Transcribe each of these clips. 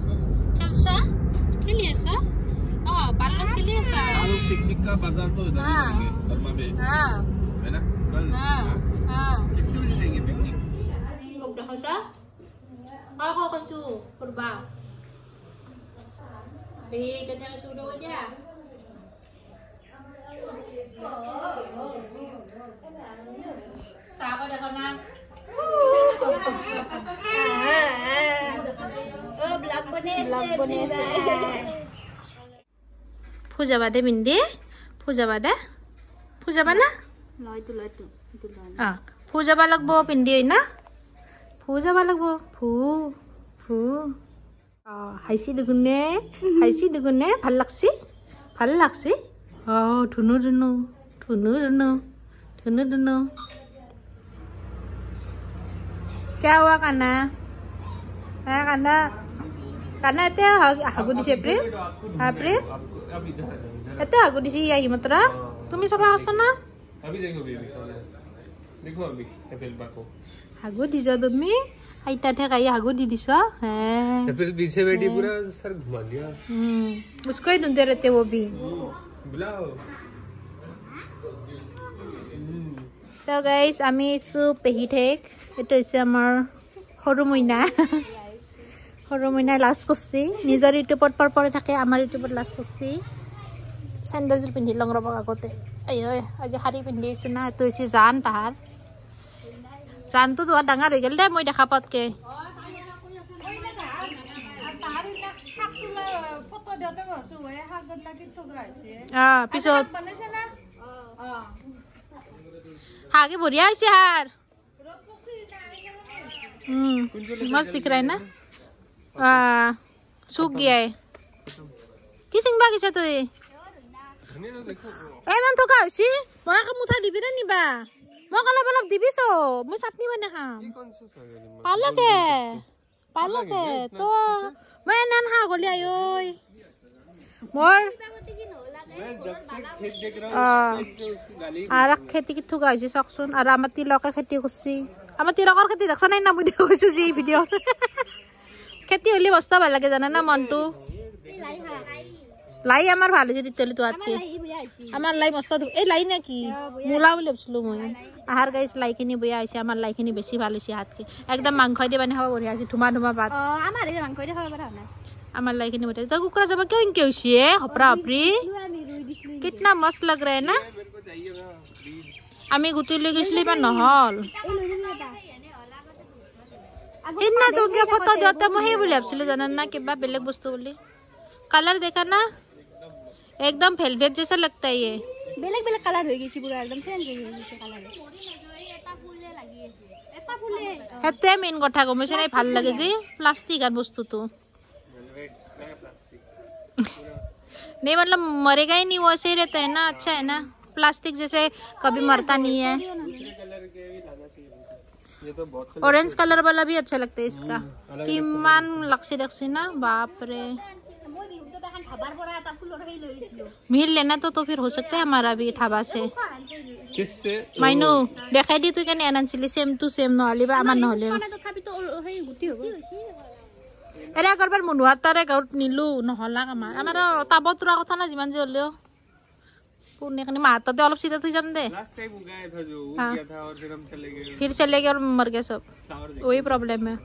আছে খেলছা খেলি আছা बालक के लिए सा आलू पिकनिक का बाजार तो इधर ही है कर्मा में है ना कल कितने बजे जाएंगे पिकनिक लोग देखो सा आओ कचू kurba kita jangan sudah aja siapa dah kena blog bone पूजा बादे बिंदी पूजा बादे पूजा बाना लय पूजा बा लगबो पिंदी ना पूजा बा लगबो फू फू हाइसी दुगुने ভাল লাগছি ধুনু ধুনু धुनु धुनु धुनु धुनु क्या हुआ काना काना काना एते हागु दिसे प्रे प्रे एते हागु दिसी आही मात्र তুমি সবা আছো না अभी देखो बेबी देखो अभी एप्पल बाको हागु दिजो তুমি आइता थे काई हागु दी दिसो है फिर पीछे बैठी पूरा सर घुमा दिया उसको ही ढूंढते रहते वो भी बुलाओ तो गाइस আমি সু পেহি ঠেক এটা হইছে আমার হরু মইনা লাজ করছি নিজৰ ইউটিউবত পৰে থাকে আমাৰ ইউটিউবত লাজ কৰছি স্যান্ডেল পিন্ধি লং ৰব আগতে আই আজি হাৰি পিন্ধিছো না তো হইছে জান তাহাৰ জানটো তো ডাঙৰ হৈ গেল দে মই দেখা পাতকে ফটো দিওতে ভাবছো ওই হাগত লাগি থগা আছে পিছত বনাইছে না आगे बढ़िया है यार मस्त दिख रहा है ना सूख गया है किस बाकी से तो ये एमन तो का होसी मोरा का मुथा दिबि ना निबा मो कला बलब दिबि सो मु चटनी बने खाम पालक है तो मैं नन हा गली आयो मोर আর খেতি কি থুকা হইছে সকছুন আর আমার তিলকা খেতি করছি আমার তিলকৰ খেতি দেখছ নাই না মই দেখছো জি ভিডিও খেতি হলি বস্তা ভাল লাগে জানা না মনটো লাই আমার ভালো যদি তলি তো আজকে আমার লাই মস্ত এই লাই নাকি মুলা বলি ভাবছিলো মই আহার গাইস লাইখিনি বইয়া আইছে আমার লাইখিনি বেশি ভালো হইছে হাতকে একদম মাংস দিয়ে বানি খাওয়া বঢ়িয়া আছে ধুমা ভাত আমার এই মাংস দিয়ে খাওয়া বড় না আমার লাইখিনি বটে তো কুকুরা যাবা কেউ ইনকে হইছে হপরা হপরি कितना मस्त लग रहा है ना आमी गुटी ले गइसली बा নহল इतना तो क्या पता देता महे बोले आपसिलो जानन ना केबा बेलेग वस्तु बोली कलर देखा ना एकदम वेलवेट जैसा लगता है ये बेलेग बेलेग कलर हो गइसी पूरा एकदम चेंज हो गइसी कलर এটা ফুলে হেতে মেন কথা কমছে নাই ভাল লাগে যে প্লাস্টিক আর বস্তু তো नहीं मतलब मरेगा ही नहीं वो ऐसे ही रहता है ना अच्छा है ना प्लास्टिक जैसे कभी मरता नहीं है ऑरेंज कलर वाला भी अच्छा लगता है इसका किमान लक्सी ना बाप रे मिल लेना तो फिर हो सकता है हमारा भी ठाबा से किससे माइनू देखाई दी तू केने आनानছিলি सेम टू सेम নহলিবা আমার নহলে এরা করবার মনুহাতারে গাউট নিলু নহলা আমার আমার তাবতরা কথা না জিমান যে হলেও पुण्य कने माता ते अलग सीधा थी जम दे लास्ट टाइम उगाया था जो वो किया था और फिर चले गए और मर गए सब वही प्रॉब्लम है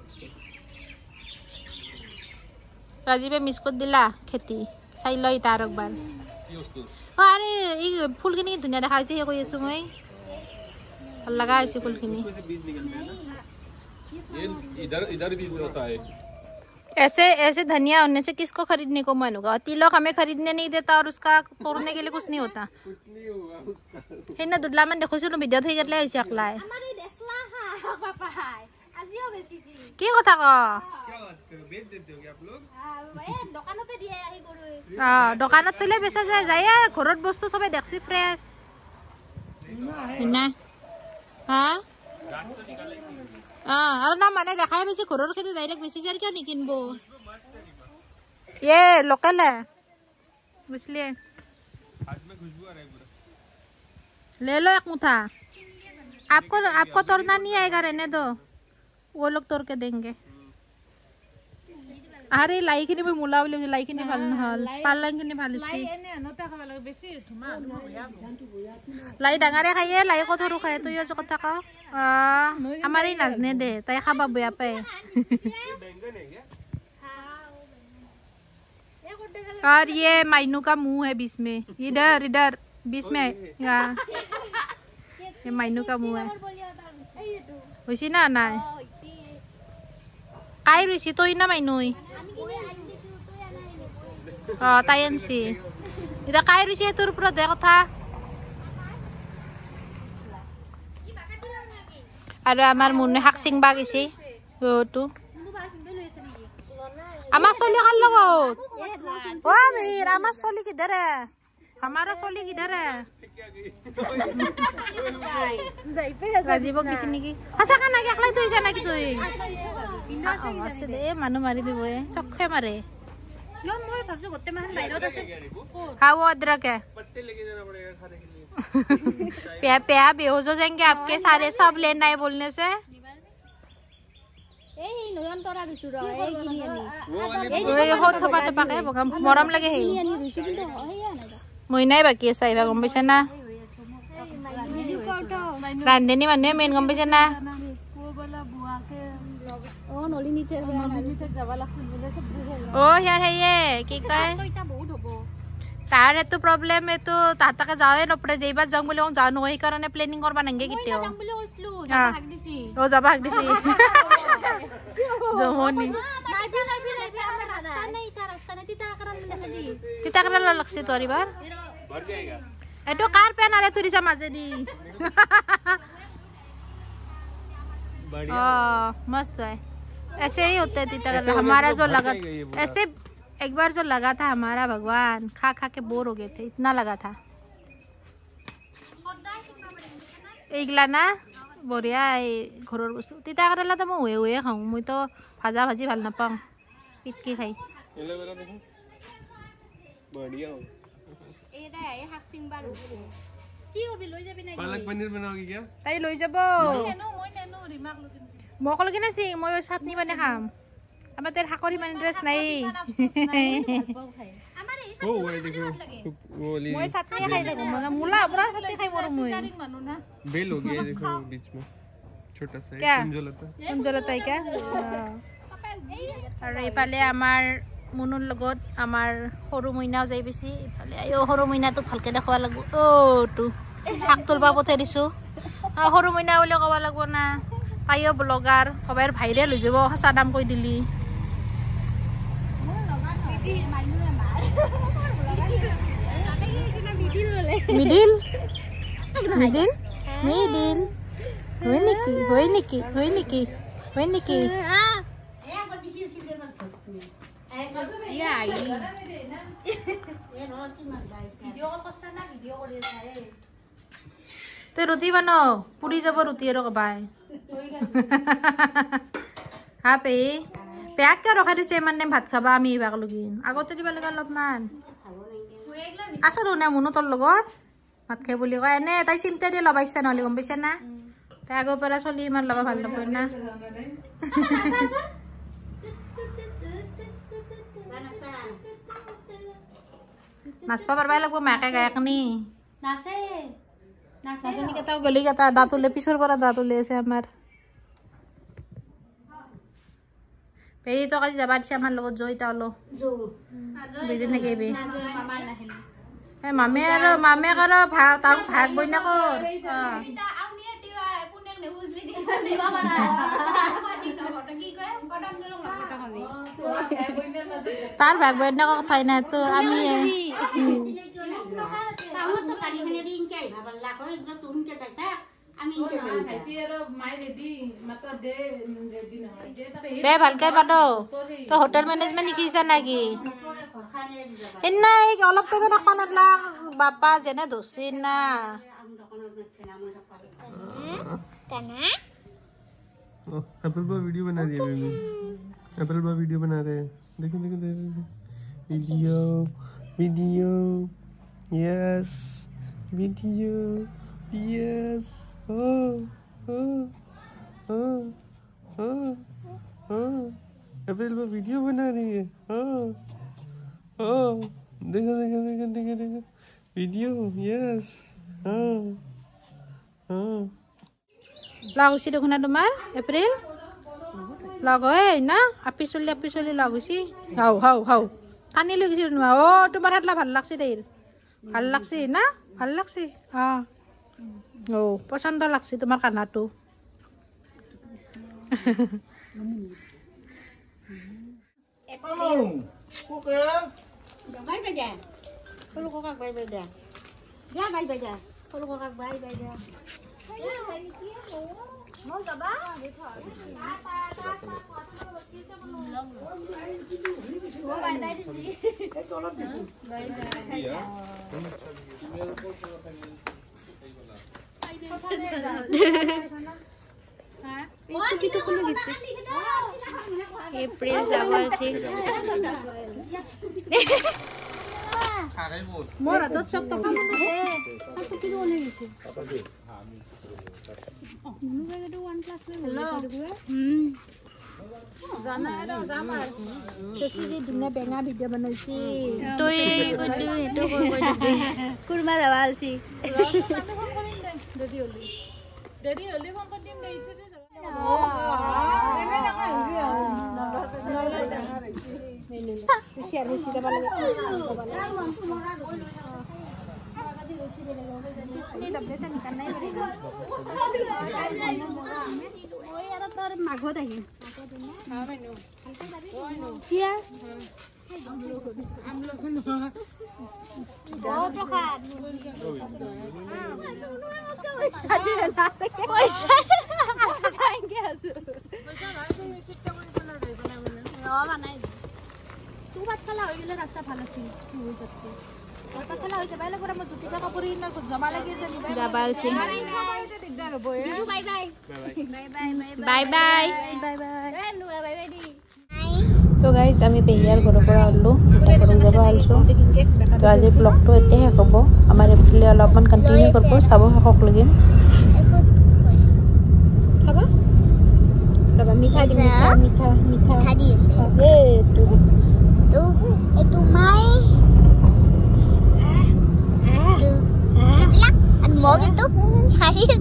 राजी पे मिस को दिला खेती চাই লই তার একবার আরে এই ফুলখিনি ধুনিয়া দেখাইছে হে কই আছো মই ভাল লাগা আছে ফুলখিনি ये इधर बीज होता है ऐसे धनिया होने से किसको खरीदने को मन होगा तिलक हमें खरीदने नहीं देता और उसका तोड़ने के लिए कुछ नहीं होता है ना दुडला मन देखो सुनो वीडियो थई गले होइसे अकलाय हमारे देसला हा पापा आजियो बेसिसी की কথা ক क्या बात करो बेच देते हो क्या आप लोग ए দোকানতে দিয়ে আহি গৰু দোকানত তলে বেচা যায় যায় ঘৰত বস্তু সবে দেখছি ফ্রেশ না हां रास्ता निकाले और ना माने देखाय बेसी घरर खेते डायरेक्ट बेसी जार क्यों नहीं किनबो ये लोकल है इसलिए हाथ में खुशबू आ रहा है पूरा ले लो एक मुठा आपको तोड़ना नहीं आएगा रहने दो वो लोग तोड़ के देंगे আরে লাইখিনি মই মুলা বুলি লাইখিনি ভাল নহল পালেংখিনি ভাল হৈছে লাই ডাঙাৰে খায়ে লাই কঠৰো খায় তই আজি কথা কও আমাৰ এই নাজনে দে তাই খাবা বেয়া পায় और ये माइनू का मुंह है बीच में इधर इधर बीच में ये माइनू का मुंह है वैसी ना ना काय रुसी तो ना माइनू ताई आनसी इधर काय रुसी তোর উপর দে কথা আর আমার মনে হাক সিংবা গেছে ওটো আমার চলি কার লগত ও আমির আমার চলি কিধর है हमारा चली किधर है राजीव किसी ने की अच्छा खाना के अकलाई तोई जाना की तोई असले मानु मारी दिबो चखे मारे लो মই ভাবছো গতে মান বাইৰত আছে हां वो अदरक है पत्ते लेके जाना पड़ेगा खाने के लिए पे पे बेहोश हो जाएंगे आपके सारे सब लेना है बोलने से এই নয়ন তৰা দিছু ৰ এই কিনি আনি এই হট থপা থপাকে মৰম লাগে হেই কিনি আনি দিছু কিন্তু হেয়া নাই মই নাই বাকি আছে আইবা গম পাইছ না ৰান্ধনি মানে মেন গম পাইছ না কোবলা বুৱাকে ও নলিনীতে যাবা লাগছিল বলে সব বুঝে ও यार है ये কি কয় কইতা বহুত হবো তার এত প্রবলেম এ তো তাতাকে যাওয়ে নপৰে যেইবা যাম বলে ও যাও নই কাৰণে প্ল্যানিং কৰবা নাংগে কিতেও যাম বলে কইছলু যাবা হাক দিছি ও যাবা হাক দিছি জমনি তিতা কৰা লাগছে তো এবাৰ ভৰ যায়গা এটো কাৰ পেন আৰে তুৰিছা মাজে দি बढ़िया मस्त है ऐसे ही होते है तीता करेला हमारा जो लगा ऐसे एक बार जो लगा था हमारा भगवान खा खा के बोर हो गए थे इतना लगा था এইগলা না বঢ়িয়া এই ঘৰৰ বস্তু তিতা কৰেলা তো মই ওয়ে খাওঁ মই তো ভাজা ভাজি ভাল নাপাওঁ পিটকি খাই बढ़िया हो এডা এই হাক সিংবা ৰুকো কি করবি লৈ যাবি না पालक पनीर बनाओगी क्या তাই লৈ যাব নেনো মই নেনো রিমাক লগে মকল কিনা সি মই চাটনি বনে খাম আমাৰ তেৰ হাকৰি মানে ড্ৰেছ নাই আমাৰ এই ओ वो देखो वो वाली মই চাটনি খাই থাকো মানে মুলা পুরা চাটনি খাই মরো মই মানু না बेल हो गया देखो बीच में छोटा सा কুঞ্জলতা क्या আৰু এইফালে আমাৰ মুনুৰ লগত আমাৰ সৰু মইনাও যাই বেছি ইফালে আয়ো সৰু মইনাটো ভালকে দেখবা লাগব ও টু হাক তুলবা পঠাই দিছো সৰু মইনা বুলি কব লাগব না তাইও ব্লগাৰ সবাই ভাইৰেল হৈ যাব সঁচা দাম কৈ দিলি মিডিল মিডিল মিডিল হয় নেকি तो रोटी बनो पूरी जब रोटी कबाय हाँ पे पेक क्या रखा दिसे माने भात खाबा आमी एबाक লগিন আগতে দিবা লাগা অলপমান আছে ৰুনা মুনু তোৰ লগত ভাত খাই বুলি কয় এনে তাই চিমটা দি লবাইছে নহলে গম পাইছা না তাই আগৰ পৰা চলি ইমান লবা ভাল নপয় না নাচবা পাৰবাই লাগবো মাকে গায়কনি নাচে নাচে কেটা গলি কেটা দাঁতুলে পিছৰ পৰা দাঁতুলে আছে আমাৰ পেৰি তো কাজি যাবা দিছে আমাৰ লগত জয়তা হলো দুদিন নেকেবি এ মামে আৰু তাক ভাগ বইনা কৰ তার ভাগ বইনা কথাই না তো আমি বে ভালকে পাতো তো হোটেল ম্যানেজমেন্ট শিকিছা নাকি নাই অলপ টাইমে থাকবা নালা বাপা যেনে দোষী না एप्पल पर वीडियो बना दिया बेबी एप्पल पर वीडियो बना रहे हैं देखो देखो देखो video video yes video yes ओ ओ ओ ओ ओ अप्रैल वो वीडियो बना रही है। हाँ हाँ देखो देखो देखो देखो देखो वीडियो। यस हाँ हाँ लग हुई देखो ना तुम्हार एप्रिल लग है ना आपी चली लग हुई हाउ हाउ हाउ कानी ले गई तुम्हार ओ तुम्हार हाथ ला ভাল লাগছে देर ভাল লাগছে ना ভাল লাগছে हाँ ओ पसंद লাগছে तुम्हार खाना तो Bye bye dah. Kalau kau bye bye dah. Ya bye bye dah. Kalau kau bye bye dah. Mau tak bah? Mau bye bye di sini. Bye bye. एप्रिल जाबल छी मोर तो सब तो जाना है तो जामार कैसी जी दुनिया बेंगा वीडियो बनाइसी तो ये कोन तो कुरमा जाबल छी डेडी होली फोन कर दिम नहीं थे माघत আহিম जाबल छी बाय बाय तो गाइज आमी पेहियार घर पर आलो घर जाबा आलसो तो आज ब्लॉग तो एते हे कबो हमारे एप्रिल अलपमान कंटिन्यू करबो साबो हक लगे खाबा रबा मीठा दी मीठा दी আছে ए तो माय লাক আর মগে তো ফারিস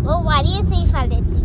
ও ওয়ারিয়ে সেই ফালেতি